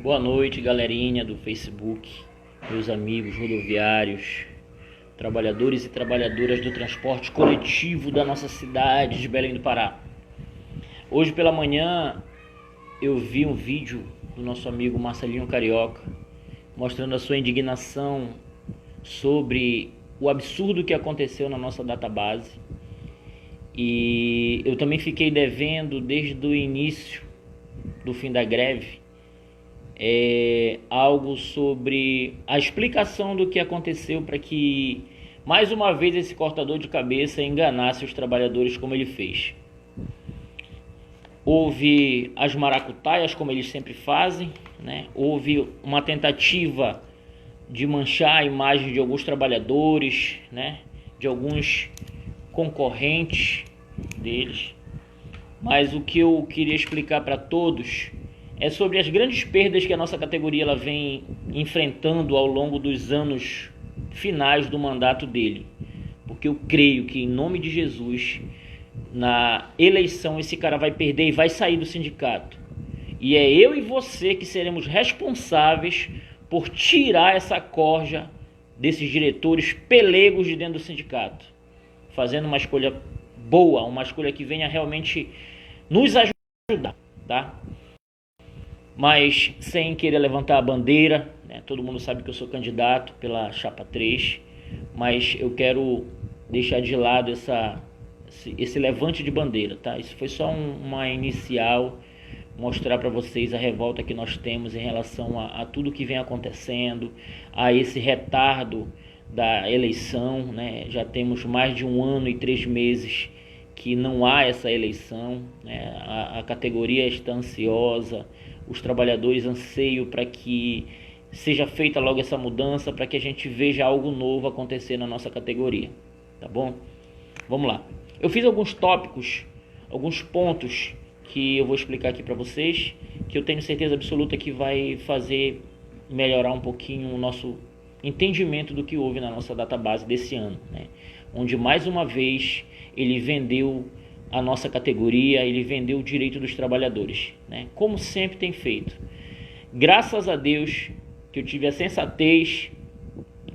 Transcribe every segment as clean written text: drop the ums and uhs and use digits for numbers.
Boa noite, galerinha do Facebook, meus amigos rodoviários, trabalhadores e trabalhadoras do transporte coletivo da nossa cidade de Belém do Pará. Hoje pela manhã eu vi um vídeo do nosso amigo Marcelinho Carioca mostrando a sua indignação sobre o absurdo que aconteceu na nossa database. E eu também fiquei devendo desde o início do fim da greve algo sobre a explicação do que aconteceu para que mais uma vez esse cortador de cabeça enganasse os trabalhadores como ele fez. Houve as maracutaias, como eles sempre fazem, né? Houve uma tentativa de manchar a imagem de alguns trabalhadores, né? De alguns concorrentes deles. Mas o que eu queria explicar para todos é sobre as grandes perdas que a nossa categoria ela vem enfrentando ao longo dos anos finais do mandato dele. Porque eu creio que, em nome de Jesus, na eleição esse cara vai perder e vai sair do sindicato. E é eu e você que seremos responsáveis por tirar essa corja desses diretores pelegos de dentro do sindicato, fazendo uma escolha boa, uma escolha que venha realmente nos ajudar, tá? Mas sem querer levantar a bandeira, né? Todo mundo sabe que eu sou candidato pela Chapa 3, mas eu quero deixar de lado esse levante de bandeira, tá? Isso foi só uma inicial, mostrar para vocês a revolta que nós temos em relação a tudo que vem acontecendo, a esse retardo da eleição, né? Já temos mais de 1 ano e 3 meses que não há essa eleição, né? A categoria está ansiosa, os trabalhadores anseiam para que seja feita logo essa mudança, para que a gente veja algo novo acontecer na nossa categoria, tá bom? Vamos lá. Eu fiz alguns tópicos, alguns pontos que eu vou explicar aqui para vocês, que eu tenho certeza absoluta que vai fazer melhorar um pouquinho o nosso entendimento do que houve na nossa database desse ano, né? Onde mais uma vez ele vendeu a nossa categoria, ele vendeu o direito dos trabalhadores, né? Como sempre tem feito. Graças a Deus que eu tive a sensatez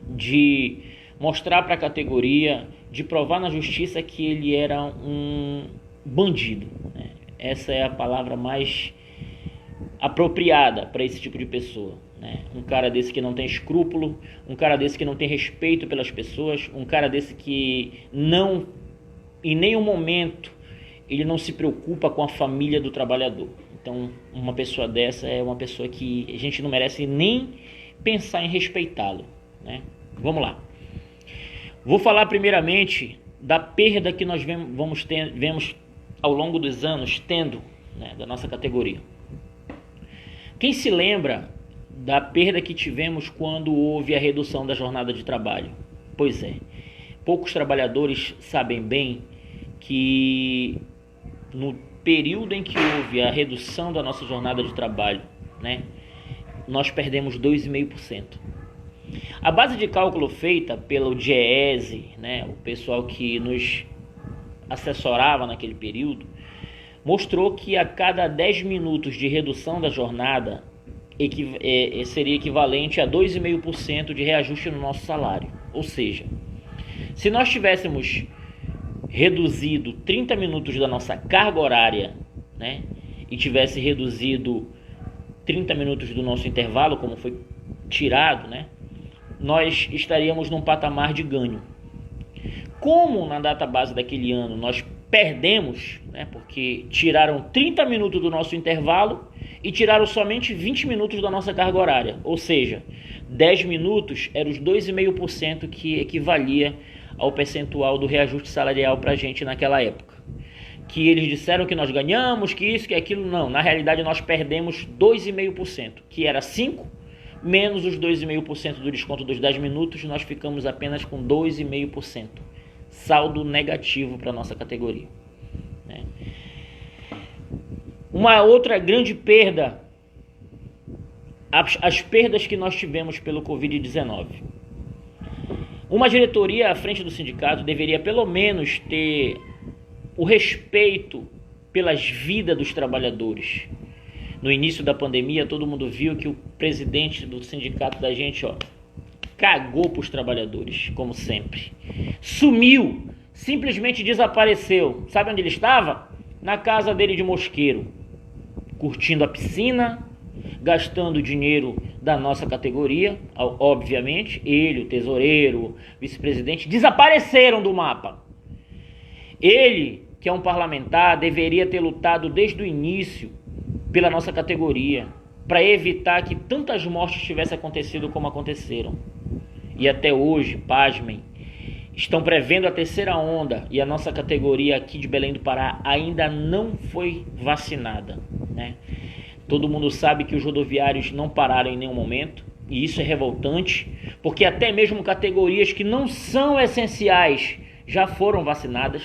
de mostrar para a categoria, de provar na justiça que ele era um bandido, né? Essa é a palavra mais apropriada para esse tipo de pessoa, né? Um cara desse que não tem escrúpulo, um cara desse que não tem respeito pelas pessoas, um cara desse que não, em nenhum momento, ele não se preocupa com a família do trabalhador. Então, uma pessoa dessa é uma pessoa que a gente não merece nem pensar em respeitá-lo, né? Vamos lá. Vou falar primeiramente da perda que nós vemos ao longo dos anos tendo, né, da nossa categoria. Quem se lembra da perda que tivemos quando houve a redução da jornada de trabalho? Pois é, poucos trabalhadores sabem bem que no período em que houve a redução da nossa jornada de trabalho, né, nós perdemos 2,5%. A base de cálculo feita pelo DIEESE, né, o pessoal que nos assessorava naquele período, mostrou que a cada 10 minutos de redução da jornada seria equivalente a 2,5% de reajuste no nosso salário. Ou seja, se nós tivéssemos reduzido 30 minutos da nossa carga horária, né, e tivesse reduzido 30 minutos do nosso intervalo, como foi tirado, né, nós estaríamos num patamar de ganho. Como na database daquele ano nós perdemos, né, porque tiraram 30 minutos do nosso intervalo e tiraram somente 20 minutos da nossa carga horária, ou seja, 10 minutos eram os 2,5% que equivalia ao percentual do reajuste salarial para a gente naquela época. Que eles disseram que nós ganhamos, que isso, que aquilo, não. Na realidade nós perdemos 2,5%, que era 5%, menos os 2,5% do desconto dos 10 minutos, nós ficamos apenas com 2,5%. Saldo negativo para a nossa categoria, né? Uma outra grande perda, as perdas que nós tivemos pelo Covid-19. Uma diretoria à frente do sindicato deveria pelo menos ter o respeito pelas vidas dos trabalhadores. No início da pandemia, todo mundo viu que o presidente do sindicato da gente, cagou para os trabalhadores, como sempre. Sumiu, simplesmente desapareceu. Sabe onde ele estava? Na casa dele de Mosqueiro, curtindo a piscina, gastando dinheiro da nossa categoria, obviamente. Ele, o tesoureiro, o vice-presidente, desapareceram do mapa. Ele, que é um parlamentar, deveria ter lutado desde o início pela nossa categoria, para evitar que tantas mortes tivessem acontecido como aconteceram. E até hoje, pasmem, estão prevendo a terceira onda e a nossa categoria aqui de Belém do Pará ainda não foi vacinada, né? Todo mundo sabe que os rodoviários não pararam em nenhum momento, e isso é revoltante, porque até mesmo categorias que não são essenciais já foram vacinadas,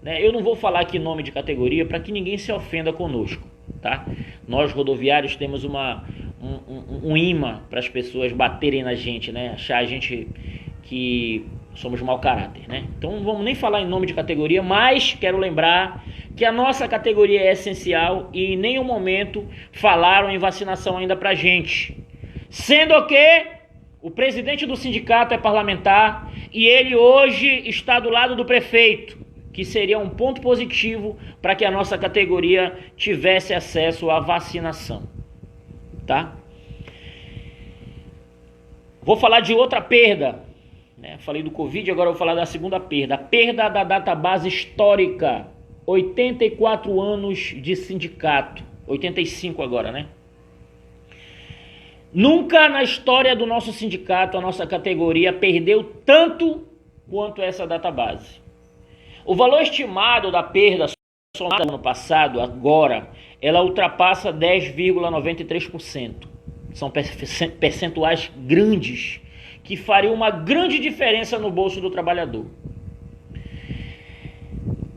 né? Eu não vou falar aqui nome de categoria para que ninguém se ofenda conosco, tá? Nós rodoviários temos um imã para as pessoas baterem na gente, né? Achar a gente que somos mau caráter, né? Então não vamos nem falar em nome de categoria, mas quero lembrar que a nossa categoria é essencial e em nenhum momento falaram em vacinação ainda pra gente. Sendo que o presidente do sindicato é parlamentar e ele hoje está do lado do prefeito, que seria um ponto positivo para que a nossa categoria tivesse acesso à vacinação, tá? Vou falar de outra perda, né? Falei do Covid, agora vou falar da segunda perda. A perda da database histórica. 84 anos de sindicato. 85 agora, né? Nunca na história do nosso sindicato, a nossa categoria perdeu tanto quanto essa database. O valor estimado da perda somada no ano passado, agora, ela ultrapassa 10,93%. São percentuais grandes que fariam uma grande diferença no bolso do trabalhador.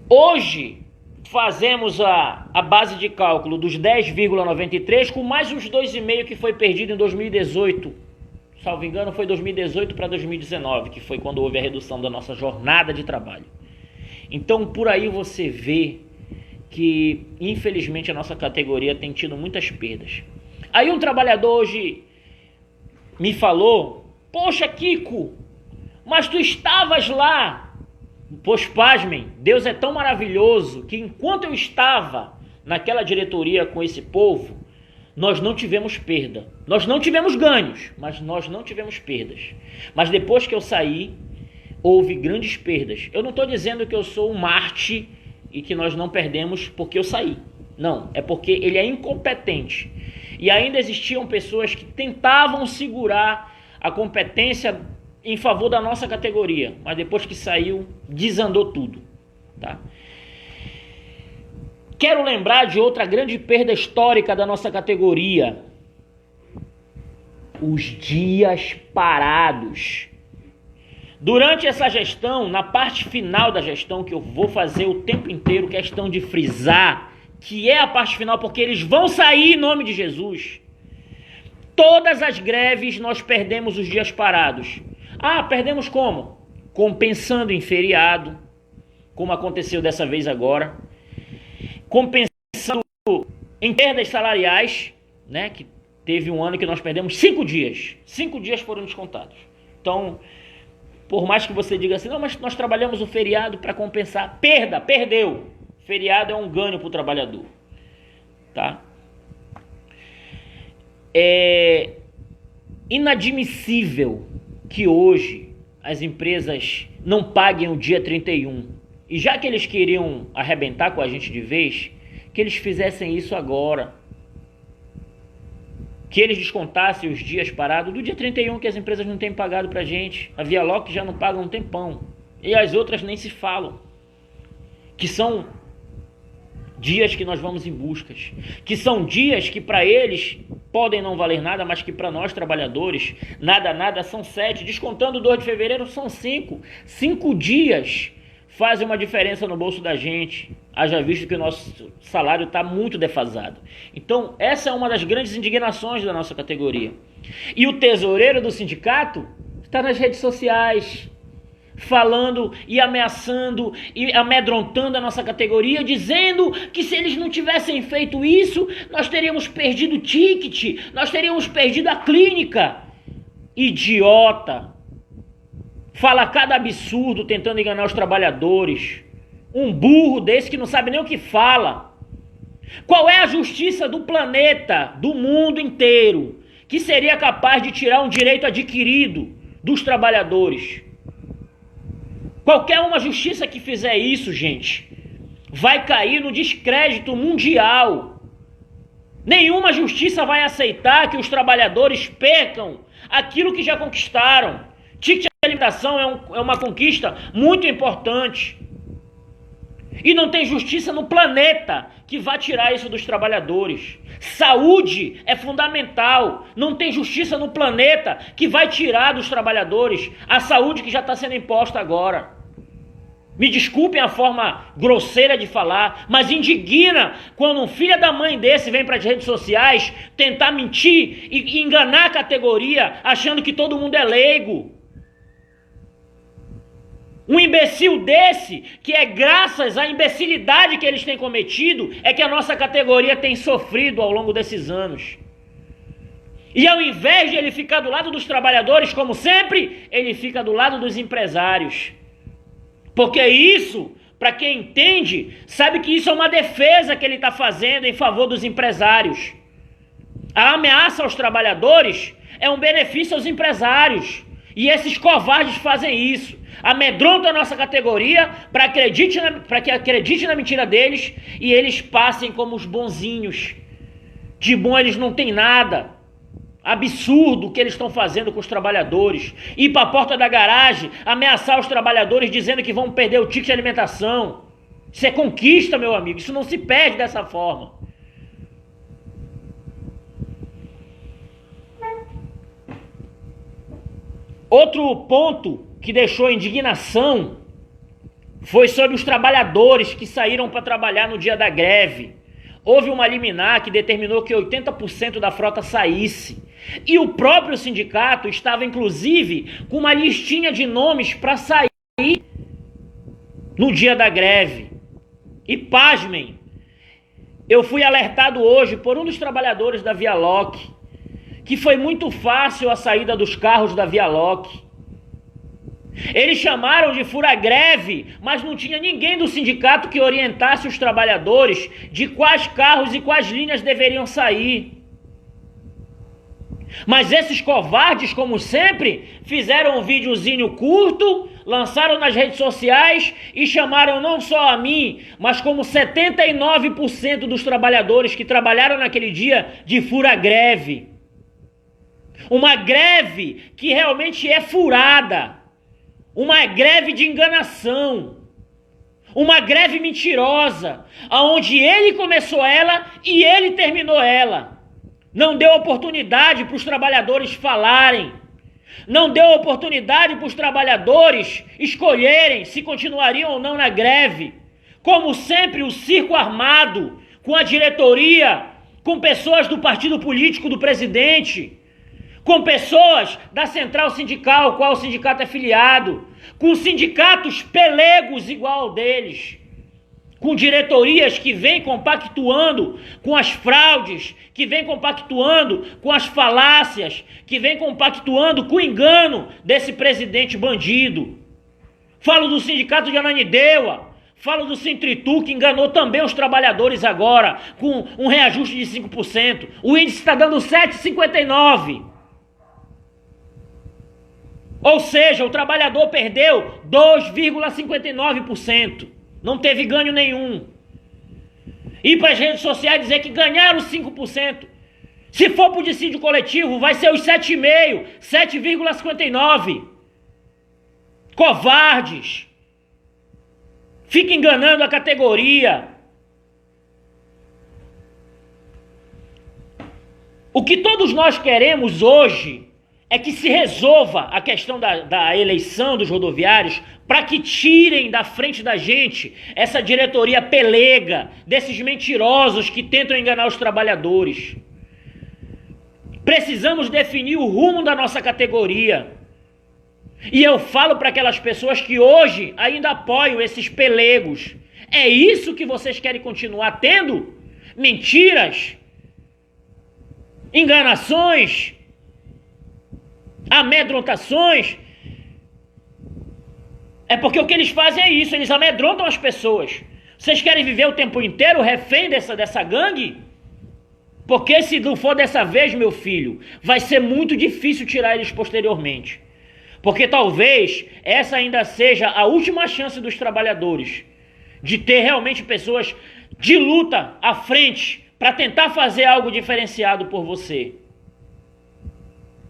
Hoje, fazemos a base de cálculo dos 10,93 com mais uns 2,5 que foi perdido em 2018. Salvo engano, foi 2018 para 2019, que foi quando houve a redução da nossa jornada de trabalho. Então, por aí você vê que, infelizmente, a nossa categoria tem tido muitas perdas. Aí um trabalhador hoje me falou: poxa, Kiko, mas tu estavas lá. Pois pasmem, Deus é tão maravilhoso que enquanto eu estava naquela diretoria com esse povo, nós não tivemos perda. Nós não tivemos ganhos, mas nós não tivemos perdas. Mas depois que eu saí, houve grandes perdas. Eu não estou dizendo que eu sou um Marte e que nós não perdemos porque eu saí. Não, é porque ele é incompetente. E ainda existiam pessoas que tentavam segurar a competência em favor da nossa categoria, mas depois que saiu, desandou tudo, tá? Quero lembrar de outra grande perda histórica da nossa categoria: os dias parados. Durante essa gestão, na parte final da gestão, que eu vou fazer o tempo inteiro questão de frisar, que é a parte final, porque eles vão sair em nome de Jesus. Todas as greves nós perdemos os dias parados. Ah, perdemos como? Compensando em feriado, como aconteceu dessa vez agora. Compensando em perdas salariais, né? Que teve um ano que nós perdemos 5 dias. 5 dias foram descontados. Então, por mais que você diga assim, não, mas nós trabalhamos o feriado para compensar. Perdeu. Feriado é um ganho para o trabalhador, tá? É inadmissível que hoje as empresas não paguem o dia 31. E já que eles queriam arrebentar com a gente de vez, que eles fizessem isso agora. Que eles descontassem os dias parados do dia 31 que as empresas não têm pagado pra gente. A Via Loc já não paga um tempão. E as outras nem se falam. Que são dias que nós vamos em buscas. Que são dias que para eles podem não valer nada, mas que para nós trabalhadores, nada são 7. Descontando o 2 de fevereiro são 5. 5 dias fazem uma diferença no bolso da gente. Haja visto que o nosso salário está muito defasado. Então, essa é uma das grandes indignações da nossa categoria. E o tesoureiro do sindicato está nas redes sociais, falando e ameaçando e amedrontando a nossa categoria, dizendo que se eles não tivessem feito isso, nós teríamos perdido o ticket, nós teríamos perdido a clínica. Idiota! Fala cada absurdo tentando enganar os trabalhadores. Um burro desse que não sabe nem o que fala. Qual é a justiça do planeta, do mundo inteiro, que seria capaz de tirar um direito adquirido dos trabalhadores? Qualquer uma justiça que fizer isso, gente, vai cair no descrédito mundial. Nenhuma justiça vai aceitar que os trabalhadores percam aquilo que já conquistaram. Ticket de alimentação é uma conquista muito importante. E não tem justiça no planeta que vá tirar isso dos trabalhadores. Saúde é fundamental. Não tem justiça no planeta que vai tirar dos trabalhadores a saúde que já está sendo imposta agora. Me desculpem a forma grosseira de falar, mas indigna quando um filho da mãe desse vem para as redes sociais tentar mentir e enganar a categoria achando que todo mundo é leigo. Um imbecil desse, que é graças à imbecilidade que eles têm cometido, é que a nossa categoria tem sofrido ao longo desses anos. E ao invés de ele ficar do lado dos trabalhadores, como sempre, ele fica do lado dos empresários. Porque isso, para quem entende, sabe que isso é uma defesa que ele está fazendo em favor dos empresários. A ameaça aos trabalhadores é um benefício aos empresários. E esses covardes fazem isso. Amedrontam a nossa categoria para que acredite na mentira deles e eles passem como os bonzinhos. De bom eles não têm nada. Absurdo o que eles estão fazendo com os trabalhadores. Ir para a porta da garagem, ameaçar os trabalhadores dizendo que vão perder o ticket de alimentação. Isso é conquista, meu amigo. Isso não se perde dessa forma. Outro ponto que deixou indignação foi sobre os trabalhadores que saíram para trabalhar no dia da greve. Houve uma liminar que determinou que 80% da frota saísse. E o próprio sindicato estava, inclusive, com uma listinha de nomes para sair no dia da greve. E pasmem, eu fui alertado hoje por um dos trabalhadores da Vialoc que foi muito fácil a saída dos carros da Vialoc. Eles chamaram de fura-greve, mas não tinha ninguém do sindicato que orientasse os trabalhadores de quais carros e quais linhas deveriam sair. Mas esses covardes, como sempre, fizeram um videozinho curto, lançaram nas redes sociais e chamaram não só a mim, mas como 79% dos trabalhadores que trabalharam naquele dia de fura-greve. Uma greve que realmente é furada. Uma greve de enganação. Uma greve mentirosa, aonde ele começou ela e ele terminou ela. Não deu oportunidade para os trabalhadores falarem. Não deu oportunidade para os trabalhadores escolherem se continuariam ou não na greve. Como sempre, o circo armado, com a diretoria, com pessoas do partido político do presidente, com pessoas da central sindical, qual o sindicato é filiado, com sindicatos pelegos igual ao deles, com diretorias que vêm compactuando com as fraudes, que vêm compactuando com as falácias, que vêm compactuando com o engano desse presidente bandido. Falo do sindicato de Ananindeua, falo do Sintritu, que enganou também os trabalhadores agora, com um reajuste de 5%. O índice está dando 7,59%. Ou seja, o trabalhador perdeu 2,59%. Não teve ganho nenhum. Ir para as redes sociais dizer que ganharam 5%. Se for para o dissídio coletivo, vai ser os 7,5%, 7,59%. Covardes. Fica enganando a categoria. O que todos nós queremos hoje é que se resolva a questão da eleição dos rodoviários para que tirem da frente da gente essa diretoria pelega, desses mentirosos que tentam enganar os trabalhadores. Precisamos definir o rumo da nossa categoria. E eu falo para aquelas pessoas que hoje ainda apoiam esses pelegos. É isso que vocês querem continuar tendo? Mentiras, enganações, amedrontações. É porque o que eles fazem é isso, eles amedrontam as pessoas. Vocês querem viver o tempo inteiro refém dessa gangue? Porque se não for dessa vez, meu filho, vai ser muito difícil tirar eles posteriormente. Porque talvez essa ainda seja a última chance dos trabalhadores de ter realmente pessoas de luta à frente para tentar fazer algo diferenciado por você.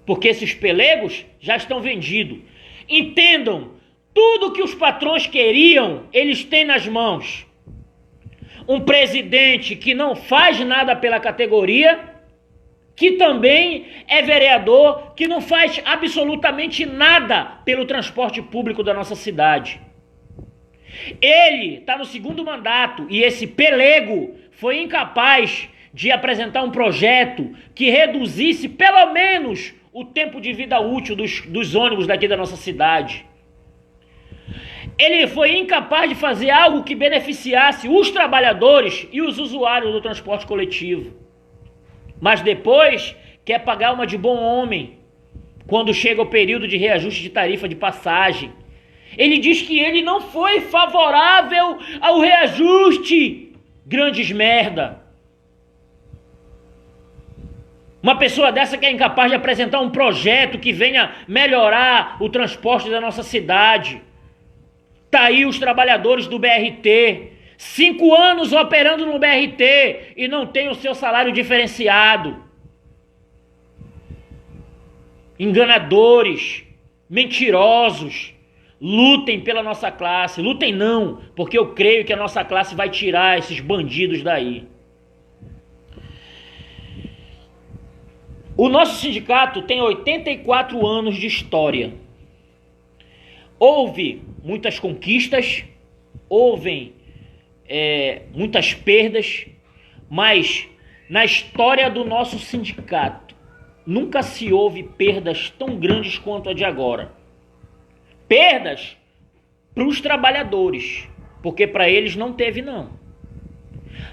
Porque esses pelegos já estão vendidos. Entendam, tudo que os patrões queriam, eles têm nas mãos. Um presidente que não faz nada pela categoria, que também é vereador, que não faz absolutamente nada pelo transporte público da nossa cidade. Ele está no segundo mandato e esse pelego foi incapaz de apresentar um projeto que reduzisse pelo menos o tempo de vida útil dos ônibus daqui da nossa cidade. Ele foi incapaz de fazer algo que beneficiasse os trabalhadores e os usuários do transporte coletivo. Mas depois quer pagar uma de bom homem quando chega o período de reajuste de tarifa de passagem. Ele diz que ele não foi favorável ao reajuste. Grandes merda. Uma pessoa dessa que é incapaz de apresentar um projeto que venha melhorar o transporte da nossa cidade. Tá aí os trabalhadores do BRT, 5 anos operando no BRT e não tem o seu salário diferenciado. Enganadores, mentirosos, lutem pela nossa classe. Lutem não, porque eu creio que a nossa classe vai tirar esses bandidos daí. O nosso sindicato tem 84 anos de história. Houve muitas conquistas, houve muitas perdas, mas na história do nosso sindicato nunca se houve perdas tão grandes quanto a de agora. Perdas para os trabalhadores, porque para eles não teve não.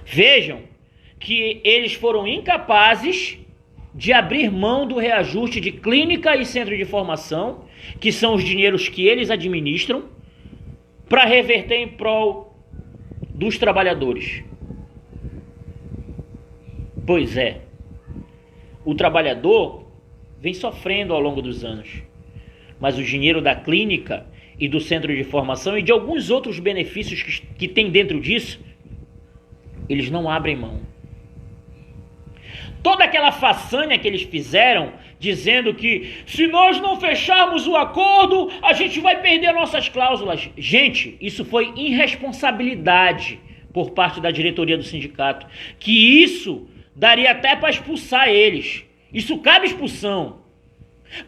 Vejam que eles foram incapazes de abrir mão do reajuste de clínica e centro de formação, que são os dinheiros que eles administram, para reverter em prol dos trabalhadores. Pois é, o trabalhador vem sofrendo ao longo dos anos, mas o dinheiro da clínica e do centro de formação e de alguns outros benefícios que tem dentro disso, eles não abrem mão. Toda aquela façanha que eles fizeram, dizendo que se nós não fecharmos o acordo, a gente vai perder nossas cláusulas. Gente, isso foi irresponsabilidade por parte da diretoria do sindicato. Que isso daria até para expulsar eles. Isso cabe expulsão.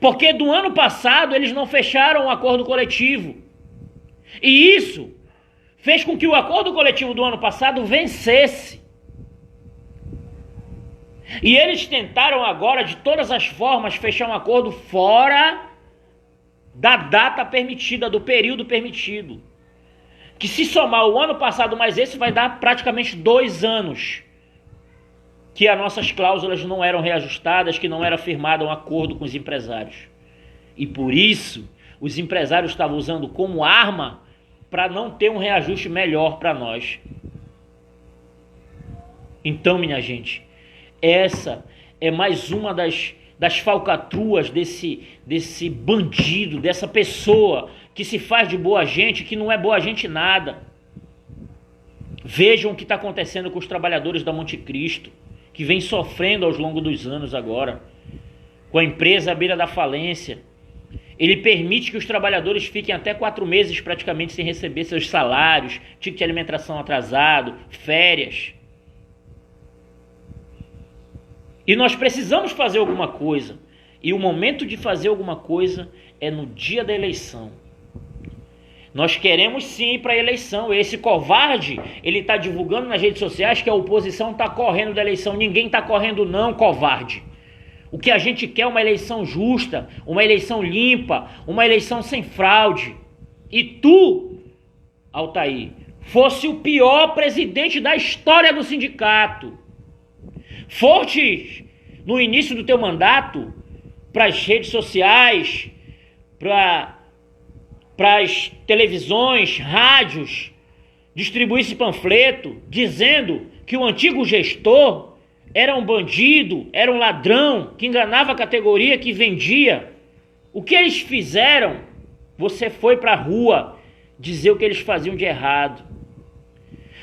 Porque do ano passado eles não fecharam o acordo coletivo. E isso fez com que o acordo coletivo do ano passado vencesse. E eles tentaram agora, de todas as formas, fechar um acordo fora da data permitida, do período permitido. Que se somar o ano passado mais esse, vai dar praticamente 2 anos que as nossas cláusulas não eram reajustadas, que não era firmado um acordo com os empresários. E por isso, os empresários estavam usando como arma para não ter um reajuste melhor para nós. Então, minha gente, essa é mais uma das falcatruas desse bandido, dessa pessoa que se faz de boa gente, que não é boa gente nada. Vejam o que está acontecendo com os trabalhadores da Monte Cristo, que vem sofrendo ao longo dos anos agora, com a empresa à beira da falência. Ele permite que os trabalhadores fiquem até 4 meses praticamente sem receber seus salários, ticket de alimentação atrasado, férias. E nós precisamos fazer alguma coisa. E o momento de fazer alguma coisa é no dia da eleição. Nós queremos sim ir para a eleição. Esse covarde, ele está divulgando nas redes sociais que a oposição está correndo da eleição. Ninguém está correndo não, covarde. O que a gente quer é uma eleição justa, uma eleição limpa, uma eleição sem fraude. E tu, Altair, fosse o pior presidente da história do sindicato. Foste, no início do teu mandato, para as redes sociais, para as televisões, rádios, distribuir esse panfleto dizendo que o antigo gestor era um bandido, era um ladrão, que enganava a categoria, que vendia. O que eles fizeram? Você foi para a rua dizer o que eles faziam de errado.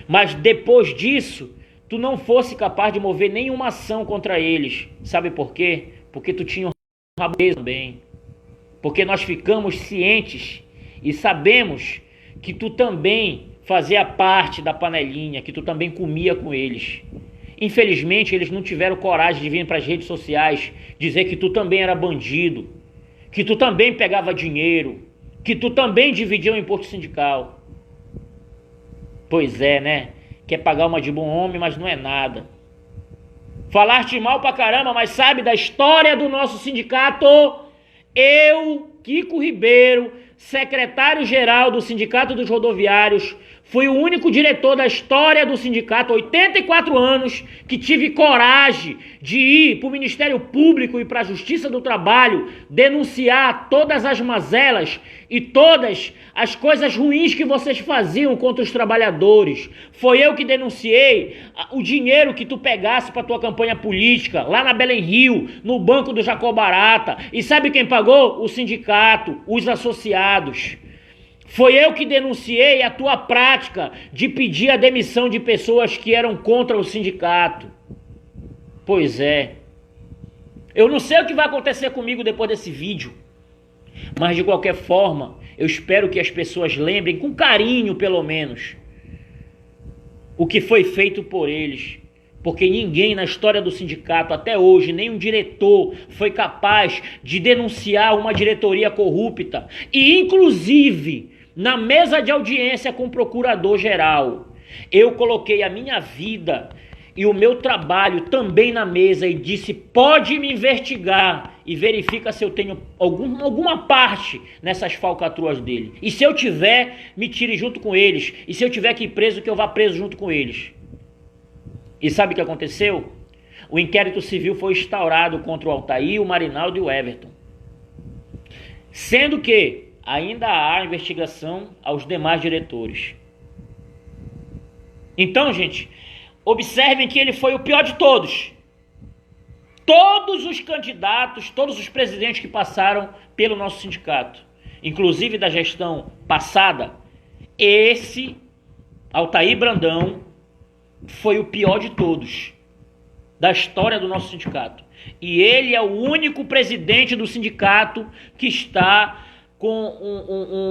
Mas depois disso, tu não fosse capaz de mover nenhuma ação contra eles. Sabe por quê? Porque tu tinha um rabo também. Porque nós ficamos cientes e sabemos que tu também fazia parte da panelinha, que tu também comia com eles. Infelizmente, eles não tiveram coragem de vir para as redes sociais dizer que tu também era bandido, que tu também pegava dinheiro, que tu também dividia o imposto sindical. Pois é, né? Quer pagar uma de bom homem, mas não é nada. Falaste mal pra caramba, mas sabe da história do nosso sindicato? Eu, Kiko Ribeiro, secretário-geral do Sindicato dos Rodoviários, fui o único diretor da história do sindicato, 84 anos, que tive coragem de ir para o Ministério Público e para a Justiça do Trabalho denunciar todas as mazelas e todas as coisas ruins que vocês faziam contra os trabalhadores. Foi eu que denunciei o dinheiro que tu pegasse para tua campanha política, lá na Belém Rio, no banco do Jacó Barata. E sabe quem pagou? O sindicato, os associados. Foi eu que denunciei a tua prática de pedir a demissão de pessoas que eram contra o sindicato. Pois é. Eu não sei o que vai acontecer comigo depois desse vídeo. Mas de qualquer forma, eu espero que as pessoas lembrem, com carinho pelo menos, o que foi feito por eles. Porque ninguém na história do sindicato, até hoje, nem um diretor foi capaz de denunciar uma diretoria corrupta. E, inclusive, na mesa de audiência com o procurador-geral, eu coloquei a minha vida e o meu trabalho também na mesa e disse: pode me investigar e verifica se eu tenho alguma parte nessas falcatruas dele. E se eu tiver, me tire junto com eles. E se eu tiver que ir preso, que eu vá preso junto com eles. E sabe o que aconteceu? O inquérito civil foi instaurado contra o Altair, o Marinaldo e o Everton. Sendo que ainda há investigação aos demais diretores. Então, gente, observem que ele foi o pior de todos. Todos os candidatos, todos os presidentes que passaram pelo nosso sindicato, inclusive da gestão passada, esse Altair Brandão foi o pior de todos da história do nosso sindicato. E ele é o único presidente do sindicato que está com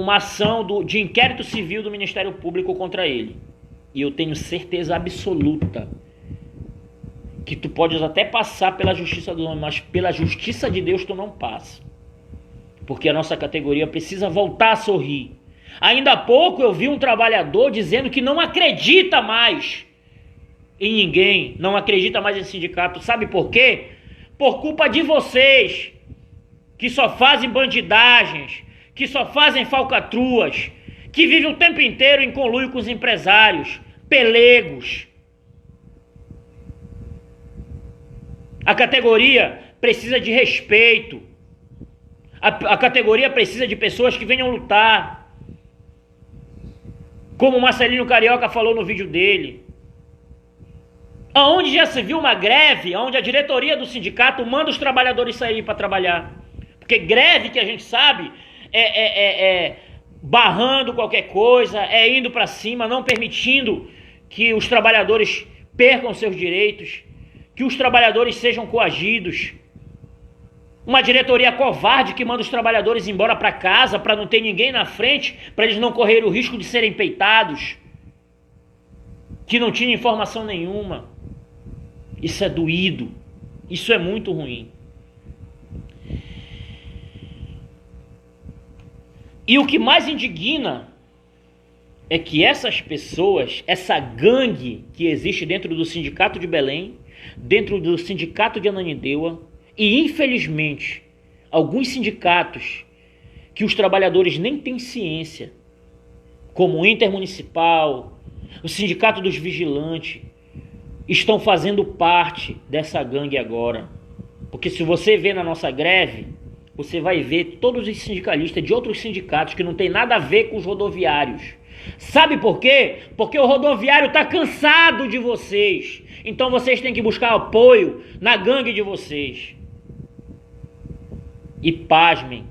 uma ação de inquérito civil do Ministério Público contra ele. E eu tenho certeza absoluta que tu podes até passar pela justiça do homem, mas pela justiça de Deus tu não passa. Porque a nossa categoria precisa voltar a sorrir. Ainda há pouco eu vi um trabalhador dizendo que não acredita mais em ninguém, não acredita mais em sindicato. Sabe por quê? Por culpa de vocês, que só fazem bandidagens, que só fazem falcatruas, que vivem o tempo inteiro em conluio com os empresários, pelegos. A categoria precisa de respeito. A categoria precisa de pessoas que venham lutar. Como o Marcelino Carioca falou no vídeo dele. Aonde já se viu uma greve, onde a diretoria do sindicato manda os trabalhadores saírem para trabalhar. Porque greve, que a gente sabe, é barrando qualquer coisa, é indo para cima, não permitindo que os trabalhadores percam seus direitos, que os trabalhadores sejam coagidos. Uma diretoria covarde que manda os trabalhadores embora para casa para não ter ninguém na frente, para eles não correrem o risco de serem peitados, que não tinha informação nenhuma. Isso é doído, isso é muito ruim. E o que mais indigna é que essas pessoas, essa gangue que existe dentro do Sindicato de Belém, dentro do Sindicato de Ananindeua E infelizmente, alguns sindicatos que os trabalhadores nem têm ciência, como o Intermunicipal, o Sindicato dos Vigilantes, estão fazendo parte dessa gangue agora. Porque se você vê na nossa greve, você vai ver todos os sindicalistas de outros sindicatos que não tem nada a ver com os rodoviários. Sabe por quê? Porque o rodoviário está cansado de vocês. Então vocês têm que buscar apoio na gangue de vocês. E pasmem,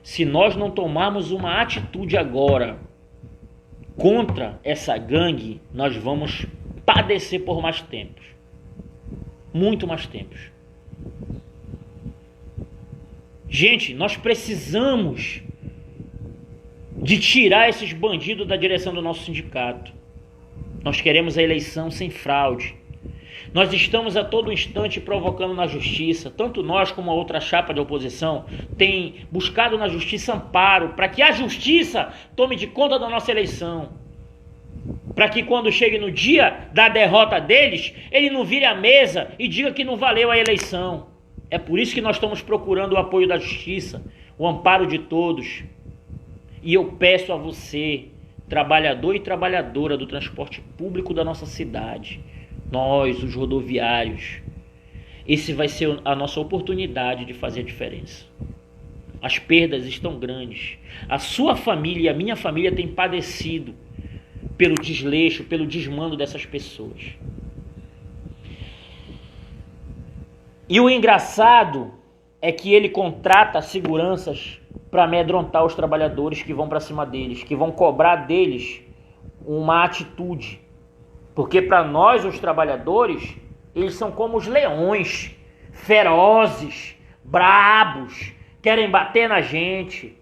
se nós não tomarmos uma atitude agora contra essa gangue, nós vamos padecer por mais tempos. Muito mais tempos. Gente, nós precisamos de tirar esses bandidos da direção do nosso sindicato. Nós queremos a eleição sem fraude. Nós estamos a todo instante provocando na justiça, tanto nós como a outra chapa de oposição tem buscado na justiça amparo para que a justiça tome de conta da nossa eleição. Para que quando chegue no dia da derrota deles, ele não vire a mesa e diga que não valeu a eleição. É por isso que nós estamos procurando o apoio da justiça, o amparo de todos. E eu peço a você, trabalhador e trabalhadora do transporte público da nossa cidade, nós, os rodoviários, esse vai ser a nossa oportunidade de fazer a diferença. As perdas estão grandes. A sua família e a minha família têm padecido pelo desleixo, pelo desmando dessas pessoas. E o engraçado é que ele contrata seguranças para amedrontar os trabalhadores que vão para cima deles, que vão cobrar deles uma atitude. Porque para nós, os trabalhadores, eles são como os leões, ferozes, brabos, querem bater na gente.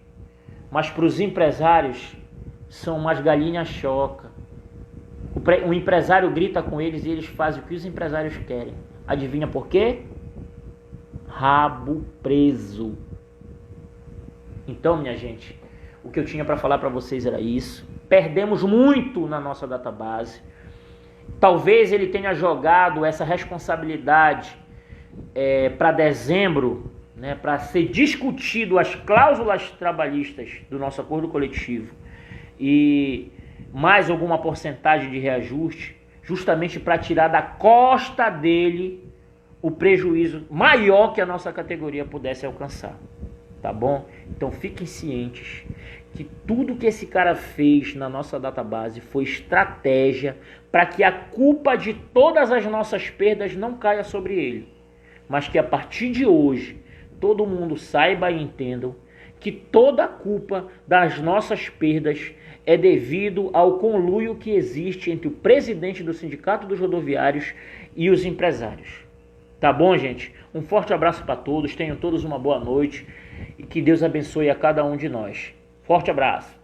Mas para os empresários, são umas galinhas choca. O empresário grita com eles e eles fazem o que os empresários querem. Adivinha por quê? Rabo preso. Então, minha gente, o que eu tinha para falar para vocês era isso. Perdemos muito na nossa database. Talvez ele tenha jogado essa responsabilidade para dezembro, né, para ser discutido as cláusulas trabalhistas do nosso acordo coletivo e mais alguma porcentagem de reajuste, justamente para tirar da costa dele o prejuízo maior que a nossa categoria pudesse alcançar. Tá bom? Então fiquem cientes que tudo que esse cara fez na nossa database foi estratégia para que a culpa de todas as nossas perdas não caia sobre ele. Mas que a partir de hoje todo mundo saiba e entenda que toda a culpa das nossas perdas é devido ao conluio que existe entre o presidente do Sindicato dos Rodoviários e os empresários. Tá bom, gente? Um forte abraço para todos, tenham todos uma boa noite e que Deus abençoe a cada um de nós. Forte abraço!